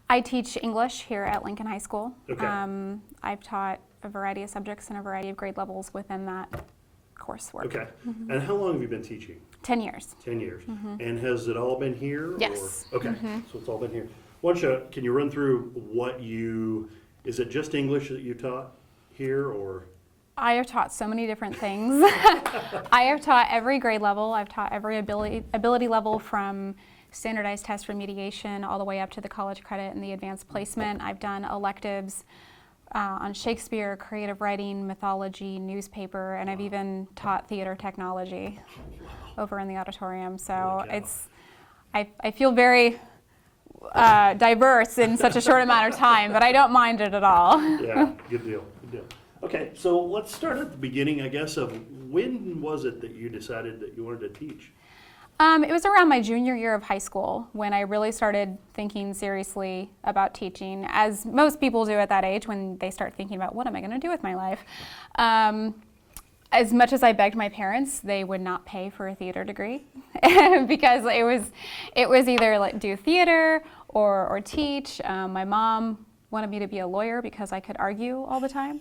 I teach English here at Lincoln High School. Okay. I've taught a variety of subjects and a variety of grade levels within that coursework. Okay. And how long have you been teaching? 10 years. 10 years. And has it all been here? Yes. Or? Okay. So it's all been here. Can you run through is it just English that you taught here, or? I have taught so many different things. I have taught every grade level. I've taught every ability level, from standardized test remediation all the way up to the college credit and the advanced placement. I've done electives on Shakespeare, creative writing, mythology, newspaper, and I've even taught theater technology over in the auditorium. So I feel very diverse in such a short amount of time, but I don't mind it at all. Yeah, good deal. Okay, so let's start at the beginning, I guess, of when was it that you decided that you wanted to teach? It was around my junior year of high school when I really started thinking seriously about teaching, as most people do at that age when they start thinking about, what am I going to do with my life? As much as I begged my parents, they would not pay for a theater degree because it was either do theater or teach. My mom wanted me to be a lawyer because I could argue all the time.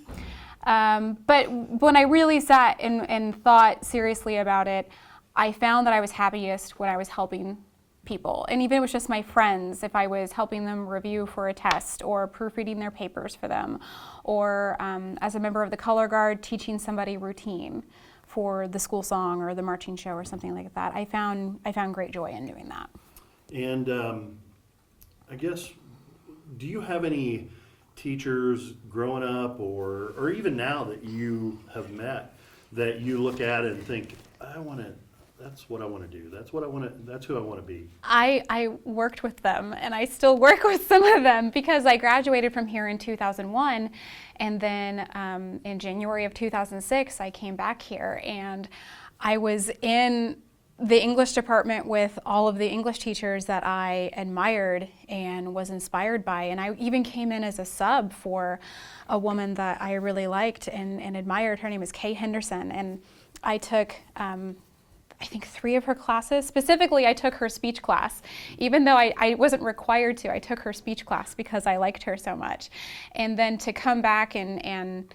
But when I really sat and thought seriously about it, I found that I was happiest when I was helping people. And even if it was just my friends, if I was helping them review for a test or proofreading their papers for them, or as a member of the color guard, teaching somebody routine for the school song or the marching show or something like that, I found great joy in doing that. And I guess, do you have any teachers growing up or even now that you have met that you look at and think, that's what I want to do. That's who I want to be. I worked with them, and I still work with some of them because I graduated from here in 2001, and then in January of 2006 I came back here, and I was in the English department with all of the English teachers that I admired and was inspired by, and I even came in as a sub for a woman that I really liked and admired. Her name is Kay Henderson, and I took I think 3 of her classes. Specifically, I took her speech class. Even though I wasn't required to, I took her speech class because I liked her so much. And then to come back and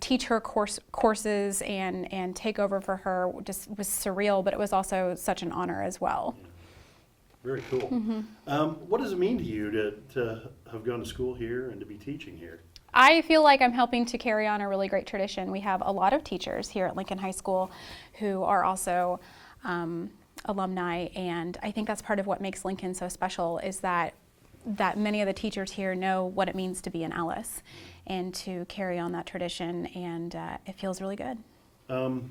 teach her courses and take over for her just was surreal, but it was also such an honor as well. Very cool. What does it mean to you to have gone to school here and to be teaching here? I feel like I'm helping to carry on a really great tradition. We have a lot of teachers here at Lincoln High School who are also alumni, and I think that's part of what makes Lincoln so special is that many of the teachers here know what it means to be an Ellis and to carry on that tradition, and it feels really good. Were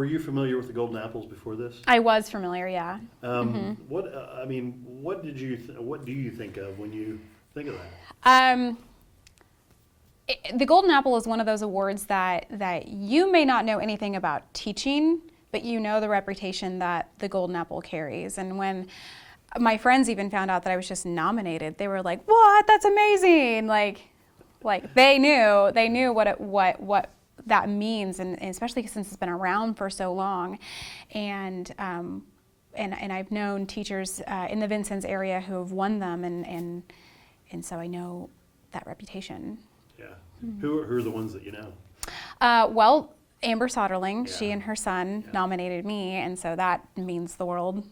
you familiar with the Golden Apples before this? I was familiar, yeah. What do you think of when you think of that? The Golden Apple is one of those awards that you may not know anything about teaching, but you know the reputation that the Golden Apple carries. And when my friends even found out that I was just nominated, they were like, "What? That's amazing!" Like they knew what that means, and especially since it's been around for so long. And I've known teachers in the Vincennes area who have won them, and so I know that reputation. Yeah. Who are the ones that you know? Well, Amber Soderling, Yeah. she and her son nominated me, and so that means the world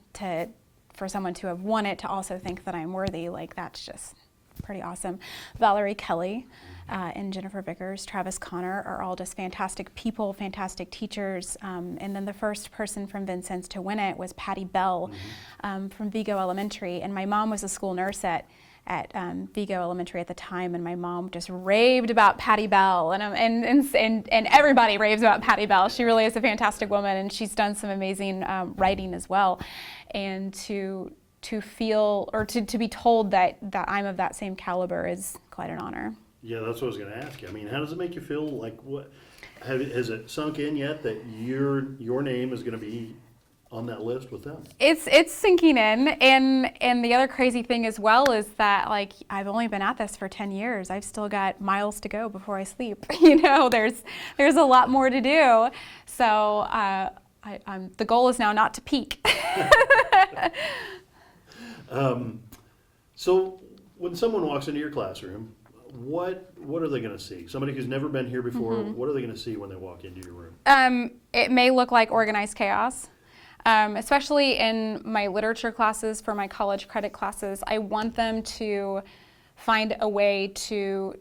for someone to have won it to also think that I'm worthy. Like, that's just pretty awesome. Valerie Kelly and Jennifer Vickers, Travis Connor are all just fantastic people, fantastic teachers. And then the first person from Vincennes to win it was Patty Bell from Vigo Elementary. And my mom was a school nurse at Vigo Elementary at the time, and my mom just raved about Patty Bell, and everybody raves about Patty Bell. She really is a fantastic woman, and she's done some amazing writing as well. And to feel or to be told that I'm of that same caliber is quite an honor. Yeah, that's what I was going to ask you. I mean, how does it make you feel? Like, has it sunk in yet that your name is going to be on that list with them? It's sinking in, and the other crazy thing as well is that, like, I've only been at this for 10 years. I've still got miles to go before I sleep. There's a lot more to do. So the goal is now not to peak. So when someone walks into your classroom, what are they going to see? Somebody who's never been here before, what are they going to see when they walk into your room? It may look like organized chaos. Especially in my literature classes, for my college credit classes, I want them to find a way to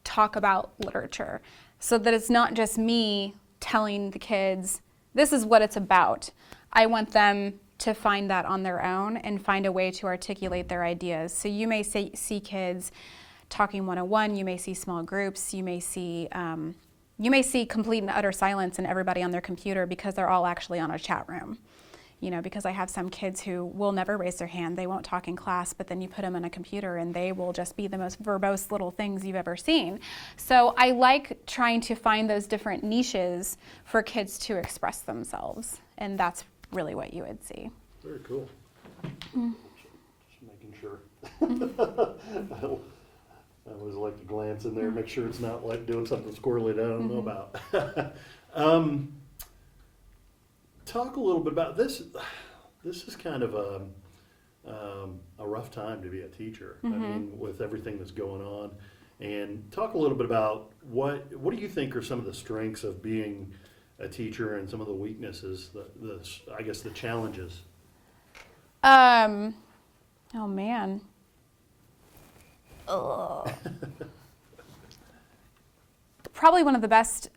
talk about literature so that it's not just me telling the kids, this is what it's about. I want them to find that on their own and find a way to articulate their ideas. So you may see kids talking one-on-one, you may see small groups, you may see complete and utter silence and everybody on their computer because they're all actually on a chat room. You know, because I have some kids who will never raise their hand, they won't talk in class, but then you put them on a computer and they will just be the most verbose little things you've ever seen. So I like trying to find those different niches for kids to express themselves, and that's really what you would see. Very cool. Just making sure. I always like to glance in there, make sure it's not like doing something squirrely that I don't know about. Talk a little bit about this. This is kind of a rough time to be a teacher. I mean, with everything that's going on. And talk a little bit about what do you think are some of the strengths of being a teacher and some of the weaknesses, I guess the challenges. Oh man. Ugh. Probably one of the best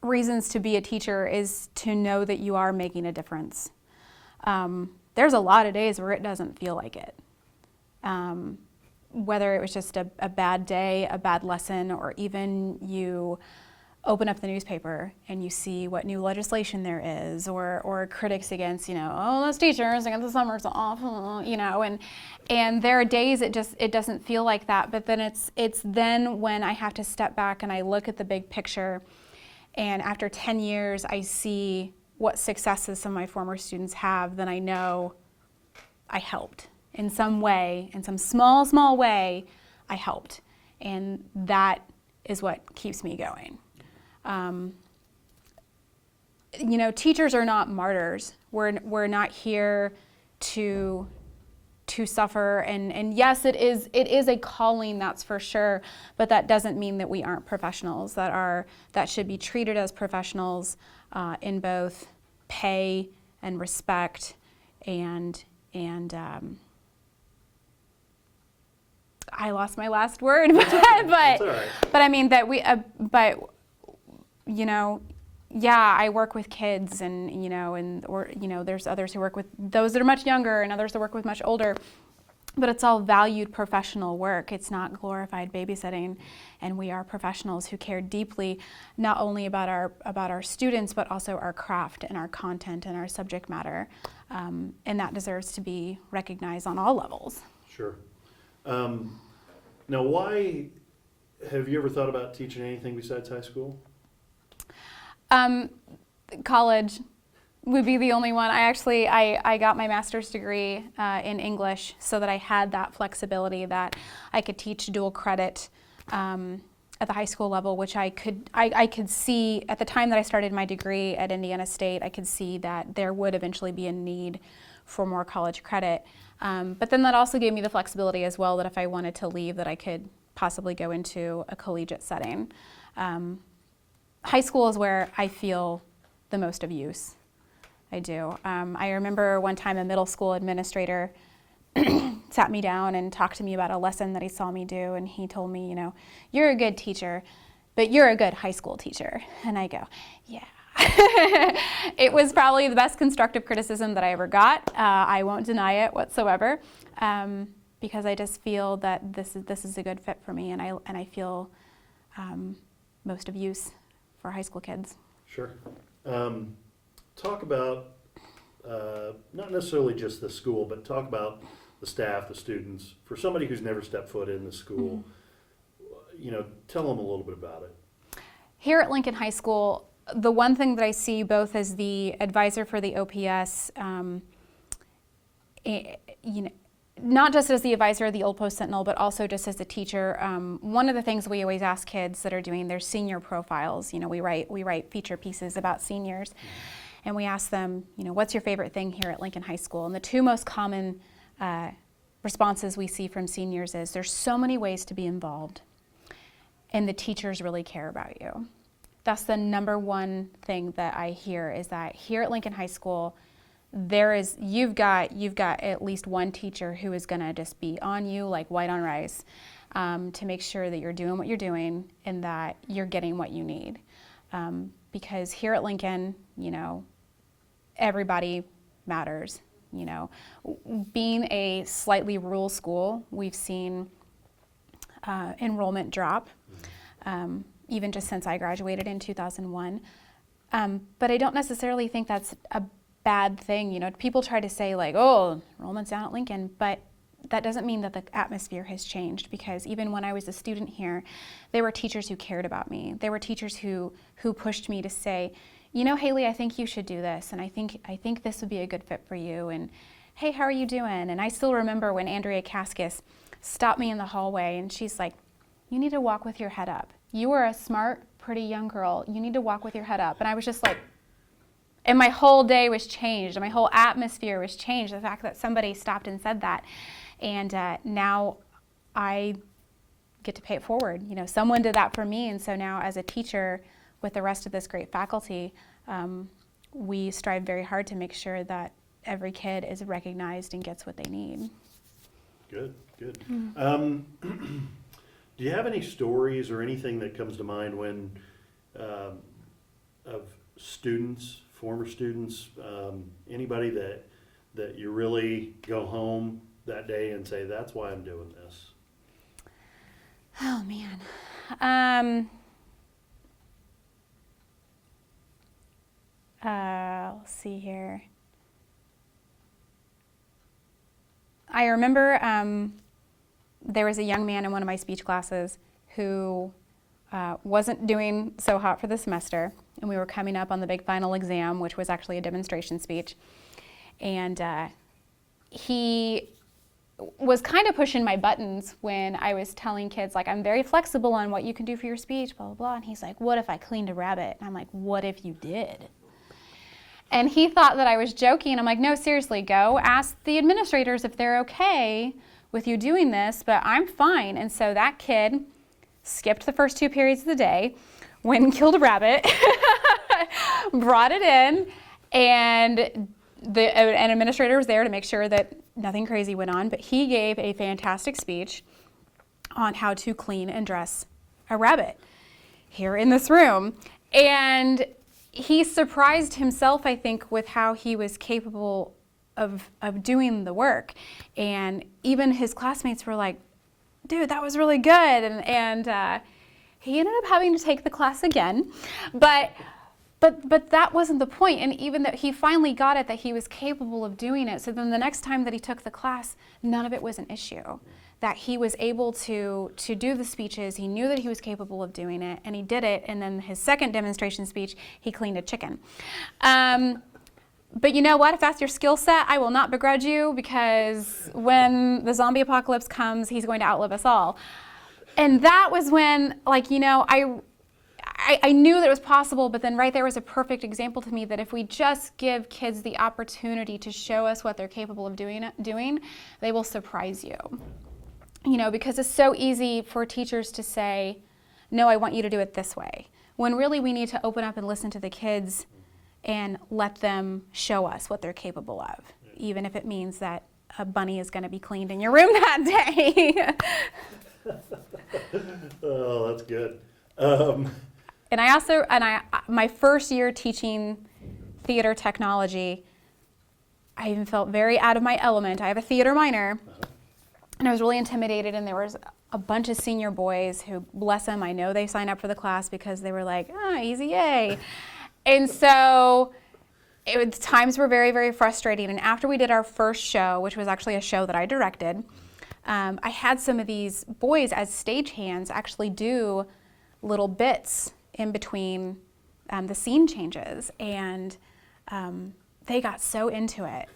reasons to be a teacher is to know that you are making a difference. There's a lot of days where it doesn't feel like it. Whether it was just a bad day, a bad lesson, or even you open up the newspaper and you see what new legislation there is, or critics against, oh, those teachers against the summers off, and there are days it doesn't feel like that, but then it's then when I have to step back and I look at the big picture, and after 10 years I see what successes some of my former students have, then I know I helped in some way, in some small way, I helped, and that is what keeps me going. Teachers are not martyrs. We're not here to suffer, and yes, it is a calling, that's for sure, but that doesn't mean that we aren't professionals that should be treated as professionals in both pay and respect and I lost my last word, but I mean that I work with kids, and there's others who work with those that are much younger and others that work with much older, but it's all valued professional work. It's not glorified babysitting, and we are professionals who care deeply not only about our students, but also our craft and our content and our subject matter, and that deserves to be recognized on all levels. Sure. Now, why have you ever thought about teaching anything besides high school? College would be the only one. I got my master's degree in English so that I had that flexibility that I could teach dual credit at the high school level, which I could see at the time that I started my degree at Indiana State. I could see that there would eventually be a need for more college credit. But then that also gave me the flexibility as well that if I wanted to leave, that I could possibly go into a collegiate setting. High school is where I feel the most of use. I do. I remember one time a middle school administrator sat me down and talked to me about a lesson that he saw me do, and he told me, you're a good teacher, but you're a good high school teacher. And I go, yeah. It was probably the best constructive criticism that I ever got. I won't deny it whatsoever, because I just feel that this is a good fit for me, and I feel most of use for high school kids. Sure. Talk about not necessarily just the school, but talk about the staff, the students. For somebody who's never stepped foot in the school, tell them a little bit about it. Here at Lincoln High School, the one thing that I see both as the advisor for the OPS, not just as the advisor of the old Post Sentinel, but also just as a teacher. One of the things we always ask kids that are doing their senior profiles, we write feature pieces about seniors, and we ask them, what's your favorite thing here at Lincoln High School? And the two most common responses we see from seniors is there's so many ways to be involved, and the teachers really care about you. That's the number one thing that I hear, is that here at Lincoln High School, you've got at least one teacher who is going to just be on you like white on rice, to make sure that you're doing what you're doing and that you're getting what you need. Because here at Lincoln, everybody matters. Being a slightly rural school, we've seen enrollment drop, even just since I graduated in 2001. But I don't necessarily think that's a bad thing. People try to say like, oh, enrollment's down at Lincoln, but that doesn't mean that the atmosphere has changed, because even when I was a student here, there were teachers who cared about me. There were teachers who pushed me to say, Haley, I think you should do this, and I think this would be a good fit for you, and hey, how are you doing? And I still remember when Andrea Kaskis stopped me in the hallway, and she's like, you need to walk with your head up. You are a smart, pretty young girl. You need to walk with your head up. And I was just like, and my whole day was changed, and my whole atmosphere was changed, the fact that somebody stopped and said that. And now I get to pay it forward. Someone did that for me, and so now as a teacher with the rest of this great faculty, we strive very hard to make sure that every kid is recognized and gets what they need. Good. Do you have any stories or anything that comes to mind when of students, former students, anybody that you really go home that day and say, that's why I'm doing this? Oh man. Let's see here. I remember there was a young man in one of my speech classes who wasn't doing so hot for the semester, and we were coming up on the big final exam, which was actually a demonstration speech. And he was kind of pushing my buttons when I was telling kids, like, I'm very flexible on what you can do for your speech, blah, blah, blah. And he's like, what if I cleaned a rabbit? And I'm like, what if you did? And he thought that I was joking. I'm like, no, seriously, go ask the administrators if they're okay with you doing this, but I'm fine. And so that kid skipped the first 2 periods of the day, went and killed a rabbit, brought it in, and an administrator was there to make sure that nothing crazy went on, but he gave a fantastic speech on how to clean and dress a rabbit here in this room. And he surprised himself, I think, with how he was capable of doing the work. And even his classmates were like, dude, that was really good. And he ended up having to take the class again. But that wasn't the point. And even that he finally got it, that he was capable of doing it. So then the next time that he took the class, none of it was an issue. That he was able to do the speeches, he knew that he was capable of doing it, and he did it. And then his second demonstration speech, he cleaned a chicken. But you know what? If that's your skill set, I will not begrudge you, because when the zombie apocalypse comes, he's going to outlive us all. And that was when, like, I knew that it was possible, but then right there was a perfect example to me that if we just give kids the opportunity to show us what they're capable of doing, they will surprise you. Because it's so easy for teachers to say, no, I want you to do it this way. When really we need to open up and listen to the kids and let them show us what they're capable of, even if it means that a bunny is going to be cleaned in your room that day. Oh, that's good. And my first year teaching theater technology, I even felt very out of my element. I have a theater minor, and I was really intimidated, and there was a bunch of senior boys who, bless them, I know they signed up for the class because they were like, easy A. And so times were very, very frustrating. And after we did our first show, which was actually a show that I directed, I had some of these boys as stagehands actually do little bits in between the scene changes, and they got so into it.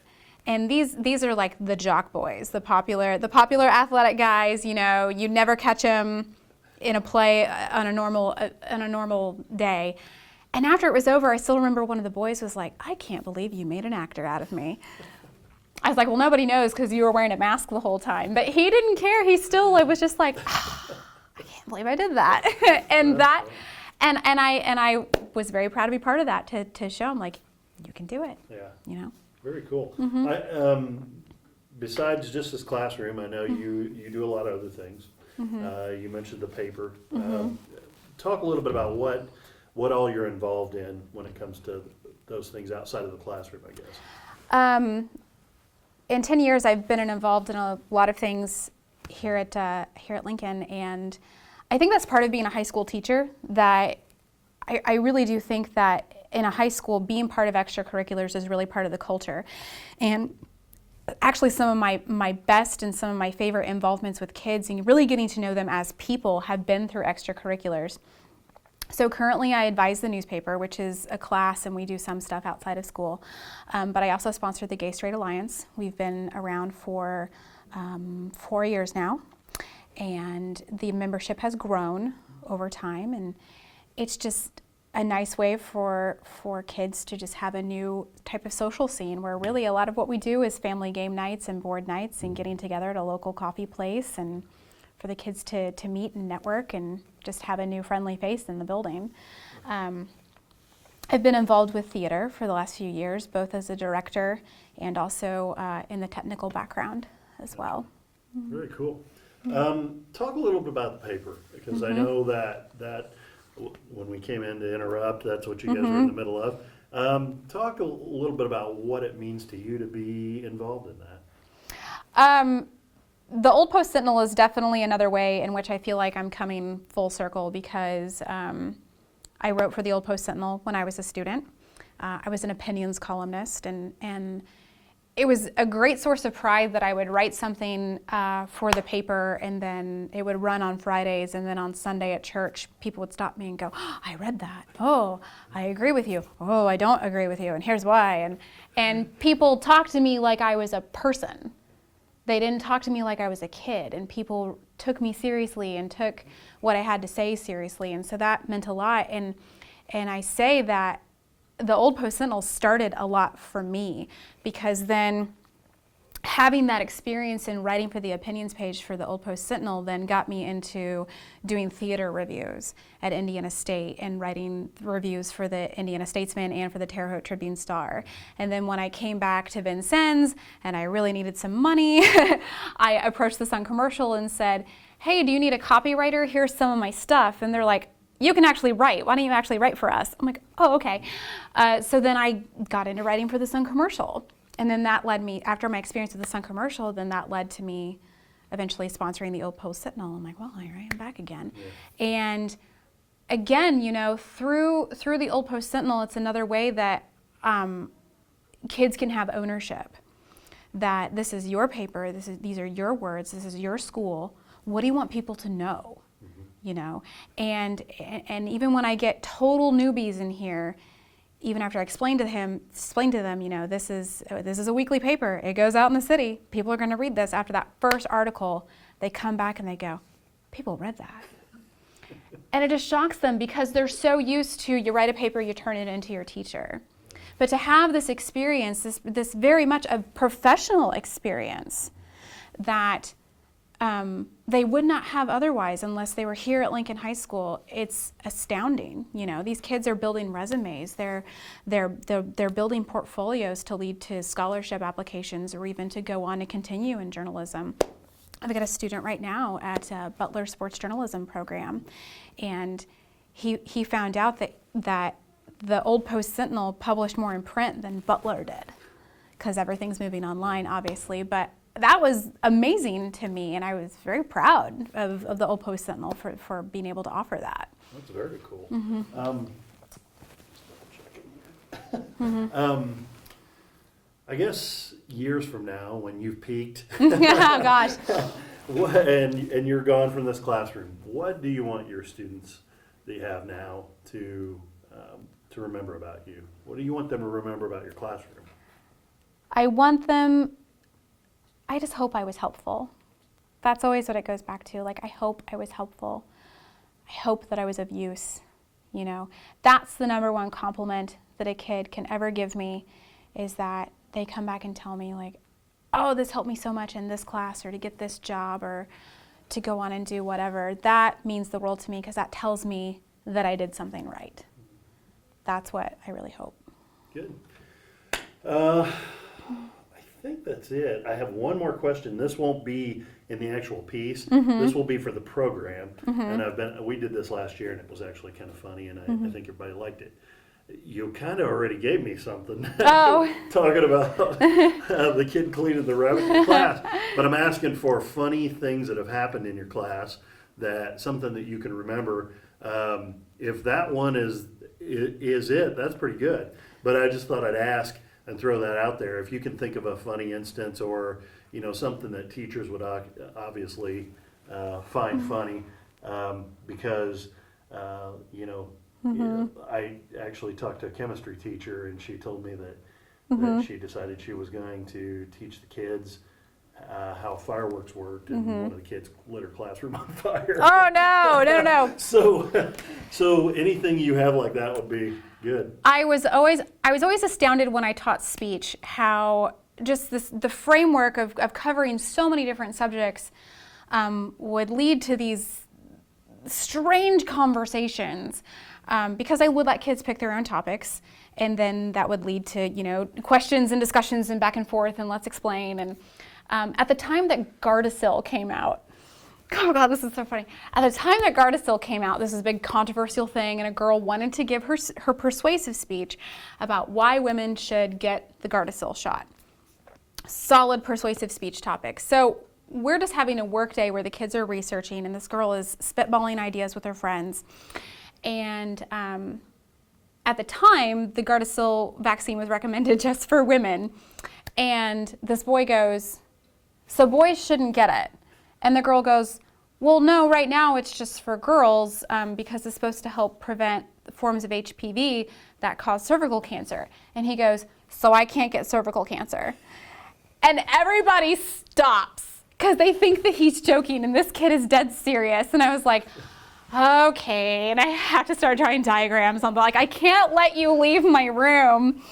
And these are like the jock boys, the popular athletic guys. You'd never catch them in a play on a normal day. And after it was over, I still remember one of the boys was like, I can't believe you made an actor out of me. I was like, well, nobody knows because you were wearing a mask the whole time. But he didn't care. He still was just like, I can't believe I did that. and I was very proud to be part of that, to show him, like, you can do it. Yeah. You know. Very cool. Mm-hmm. Besides just this classroom, I know you do a lot of other things. Mm-hmm. You mentioned the paper. Mm-hmm. Talk a little bit about what all you're involved in when it comes to those things outside of the classroom, I guess. In 10 years, I've been involved in a lot of things here at Lincoln, and I think that's part of being a high school teacher, that I really do think that in a high school, being part of extracurriculars is really part of the culture. And actually, some of my best and some of my favorite involvements with kids and really getting to know them as people have been through extracurriculars. So currently I advise the newspaper, which is a class, and we do some stuff outside of school. But I also sponsor the Gay Straight Alliance. We've been around for 4 years now, and the membership has grown over time, and it's just a nice way for kids to just have a new type of social scene, where really a lot of what we do is family game nights and board nights and getting together at a local coffee place, and for the kids to meet and network and just have a new friendly face in the building. I've been involved with theater for the last few years, both as a director and also in the technical background as well. Very cool. Talk a little bit about the paper, because I know that when we came in to interrupt, that's what you guys were in the middle of. Talk a little bit about what it means to you to be involved in that. The old Post Sentinel is definitely another way in which I feel like I'm coming full circle, because I wrote for the old Post Sentinel when I was a student. I was an opinions columnist, and it was a great source of pride that I would write something for the paper, and then it would run on Fridays, and then on Sunday at church, people would stop me and go, oh, I read that. Oh, I agree with you. Oh, I don't agree with you, and here's why. And people talked to me like I was a person. They didn't talk to me like I was a kid, and people took me seriously and took what I had to say seriously, and so that meant a lot. And I say that the old Post Sentinel started a lot for me, because then having that experience in writing for the opinions page for the old Post Sentinel then got me into doing theater reviews at Indiana State and writing reviews for the Indiana Statesman and for the Terre Haute Tribune Star. And then when I came back to Vincennes and I really needed some money, I approached the Sun Commercial and said, hey, do you need a copywriter? Here's some of my stuff. And they're like, you can actually write. Why don't you actually write for us? I'm like, oh, okay. So then I got into writing for the Sun Commercial. And then that led me, after my experience with the Sun Commercial, then that led to me eventually sponsoring the old Post Sentinel. I'm like, well, here I am back again. Yeah. And again, you know, through the old Post Sentinel, it's another way that kids can have ownership. That this is your paper, these are your words, this is your school. What do you want people to know? You know, and even when I get total newbies in here, even after I explain to them, you know, this is a weekly paper. It goes out in the city. People are going to read this. After that first article, they come back and they go, people read that. And it just shocks them, because they're so used to, you write a paper, you turn it into your teacher. But to have this experience, this very much a professional experience that they would not have otherwise unless they were here at Lincoln High School. It's astounding. You know, these kids are building resumes. They're building portfolios to lead to scholarship applications, or even to go on to continue in journalism. I've got a student right now at Butler Sports Journalism program, and he found out that the old Post Sentinel published more in print than Butler did, because everything's moving online, obviously, but that was amazing to me, and I was very proud of the old Post Sentinel for being able to offer that. That's very cool. I guess years from now, when you've peaked, oh gosh, and you're gone from this classroom, what do you want your students that you have now to remember about you? What do you want them to remember about your classroom? I just hope I was helpful. That's always what it goes back to. Like, I hope I was helpful. I hope that I was of use, you know. That's the number one compliment that a kid can ever give me, is that they come back and tell me, like, oh, this helped me so much in this class or to get this job or to go on and do whatever, that means the world to me because that tells me that I did something right. That's what I really hope. Good. I think that's it. I have one more question. This won't be in the actual piece. This will be for the program. And we did this last year and it was actually kind of funny and I think everybody liked it. You kind of already gave me something. Oh. Talking about the kid cleaning the class. But I'm asking for funny things that have happened in your class, that something that you can remember. If that one is it, that's pretty good. But I just thought I'd ask and throw that out there. If you can think of a funny instance or, you know, something that teachers would obviously find funny, because, you know, I actually talked to a chemistry teacher and she told me that she decided she was going to teach the kids how fireworks worked, and one of the kids lit her classroom on fire. Oh no. So anything you have like that would be good. I was always astounded when I taught speech how just the framework of covering so many different subjects would lead to these strange conversations, because I would let kids pick their own topics, and then that would lead to, you know, questions and discussions and back and forth and let's explain. And at the time that Gardasil came out, oh God, this is so funny. At the time that Gardasil came out, this is a big controversial thing, and a girl wanted to give her persuasive speech about why women should get the Gardasil shot. Solid persuasive speech topic. So we're just having a work day where the kids are researching, and this girl is spitballing ideas with her friends. And at the time, the Gardasil vaccine was recommended just for women. And this boy goes, so boys shouldn't get it. And the girl goes, well, no, right now it's just for girls because it's supposed to help prevent forms of HPV that cause cervical cancer. And he goes, so I can't get cervical cancer. And everybody stops because they think that he's joking and this kid is dead serious. And I was like, okay. And I have to start drawing diagrams on, like, I can't let you leave my room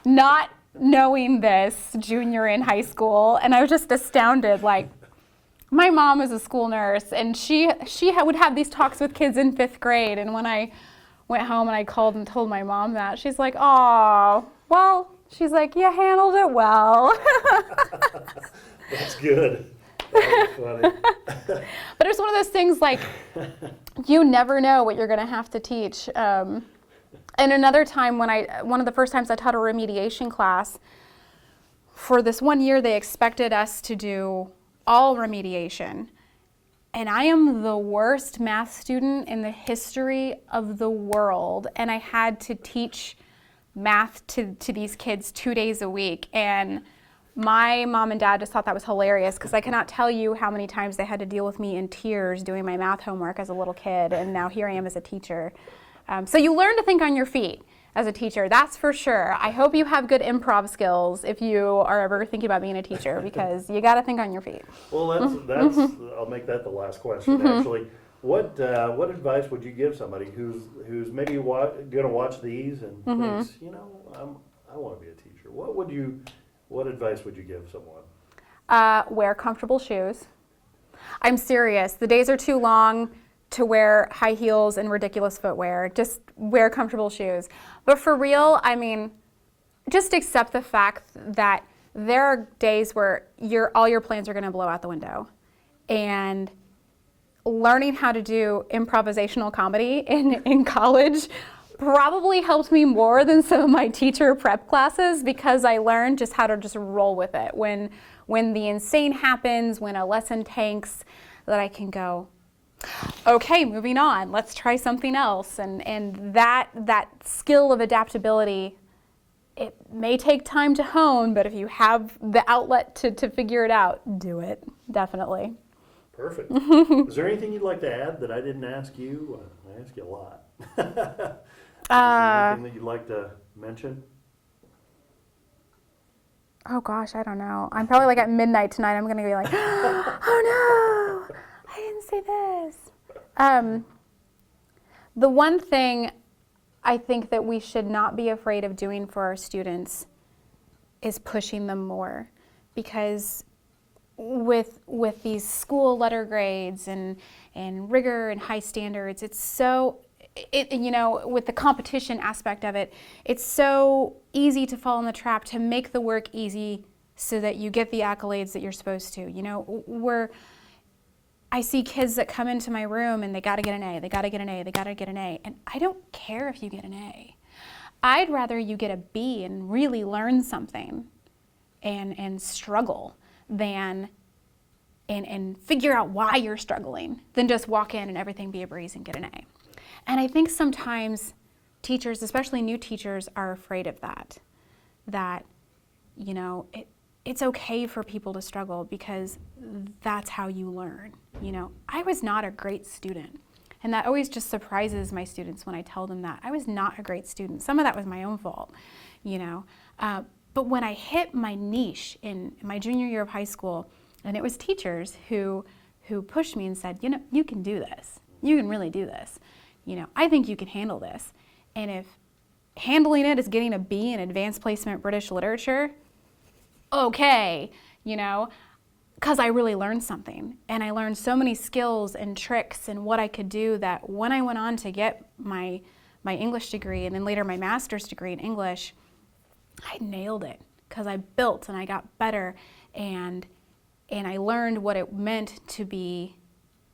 not knowing this junior in high school. And I was just astounded. Like, my mom is a school nurse, and she would have these talks with kids in 5th grade. And when I went home and I called and told my mom that, she's like, oh, well, she's like, you handled it well. That's good. That was funny. But it's one of those things, like, you never know what you're going to have to teach. And another time one of the first times I taught a remediation class, for this one year they expected us to do all remediation. And I am the worst math student in the history of the world. And I had to teach math to these kids 2 days a week. And my mom and dad just thought that was hilarious because I cannot tell you how many times they had to deal with me in tears doing my math homework as a little kid. And now here I am as a teacher. So you learn to think on your feet as a teacher, that's for sure. I hope you have good improv skills if you are ever thinking about being a teacher, because you got to think on your feet. Well, that's I'll make that the last question, actually. What advice would you give somebody who's maybe going to watch these and thinks, you know, I want to be a teacher? What advice would you give someone? Wear comfortable shoes. I'm serious. The days are too long to wear high heels and ridiculous footwear. Just wear comfortable shoes. But for real, I mean, just accept the fact that there are days where all your plans are going to blow out the window. And learning how to do improvisational comedy in college probably helped me more than some of my teacher prep classes, because I learned just how to just roll with it. When the insane happens, when a lesson tanks, that I can go, okay, moving on, let's try something else. And that skill of adaptability, it may take time to hone, but if you have the outlet to figure it out, do it, definitely. Perfect. Is there anything you'd like to add that I didn't ask you? I asked you a lot. Is there anything that you'd like to mention? Oh gosh, I don't know. I'm probably like at midnight tonight, I'm gonna be like, oh no, I didn't say this. The one thing I think that we should not be afraid of doing for our students is pushing them more. because with these school letter grades and rigor and high standards, it's so, you know, with the competition aspect of it, it's so easy to fall in the trap to make the work easy so that you get the accolades that you're supposed to. You know, I see kids that come into my room and they got to get an A, they got to get an A, they got to get an A, and I don't care if you get an A. I'd rather you get a B and really learn something and struggle than and figure out why you're struggling than just walk in and everything be a breeze and get an A. And I think sometimes teachers, especially new teachers, are afraid of that, you know, it's okay for people to struggle because that's how you learn. You know, I was not a great student. And that always just surprises my students when I tell them that. I was not a great student. Some of that was my own fault, you know. But when I hit my niche in my junior year of high school, and it was teachers who pushed me and said, you know, you can do this. You can really do this. You know, I think you can handle this. And if handling it is getting a B in advanced placement British literature, okay, you know, because I really learned something. And I learned so many skills and tricks and what I could do that when I went on to get my English degree and then later my master's degree in English, I nailed it because I built and I got better and I learned what it meant to be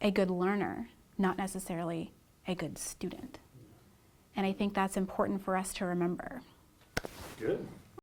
a good learner, not necessarily a good student. And I think that's important for us to remember. Good.